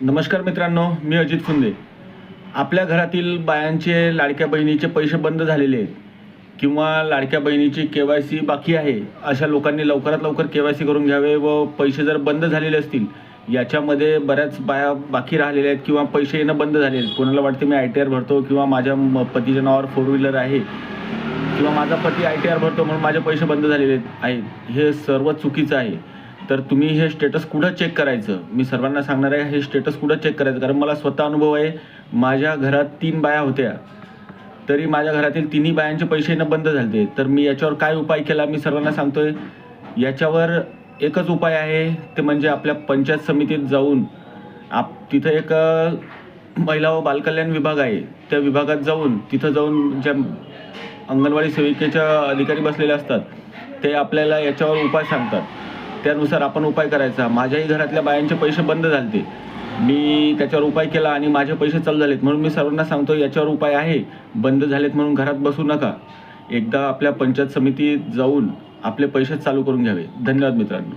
नमस्कार मित्रांनो, मी अजित फुंदे. आपल्या घरातील बायांचे लाडक्या बहिणीचे पैसे बंद झालेले आहेत किंवा लाडक्या बहिणीची KYC बाकी आहे, अशा लोकांनी लवकरात लवकर KYC करून घ्यावे व पैसे जर बंद झालेले असतील, याच्यामध्ये बऱ्याच बाया बाकी राहिलेल्या आहेत किंवा पैसे येणं बंद झाले आहेत. कोणाला वाटते मी ITR भरतो किंवा माझ्या पतीच्या नावावर 4 व्हीलर आहे किंवा माझा पती ITR भरतो म्हणून माझे पैसे बंद झालेले आहेत. हे सर्व चुकीचं आहे. तर तुम्ही हे स्टेटस कुठं चेक करायचं, मी सर्वांना सांगणार आहे. हे स्टेटस कुठं चेक करायचं, कारण मला स्वतः अनुभव आहे. माझ्या घरात 3 बाया होत्या, तरी माझ्या घरातील 3ही बायांचे पैसे येणं बंद झाले. तर मी याच्यावर काय उपाय केला मी सर्वांना सांगतोय. याच्यावर एकच उपाय आहे, ते म्हणजे आपल्या पंचायत समितीत जाऊन तिथं एक महिला व बालकल्याण विभाग आहे, त्या विभागात जाऊन तिथं जाऊन ज्या अंगणवाडी सेविकेच्या अधिकारी बसलेले असतात, ते आपल्याला याच्यावर उपाय सांगतात. त्यानुसार आपण उपाय करायचा. माझ्याही घरातल्या बायांचे पैसे बंद झाले, मी त्याच्यावर उपाय केला आणि माझे पैसे चालू झालेत. म्हणून मी सर्वांना सांगतो, याच्यावर उपाय आहे. बंद झालेत म्हणून घरात बसू नका. एकदा आपल्या पंचायत समितीत जाऊन आपले पैसे चालू करून घ्यावे. धन्यवाद मित्रांनो.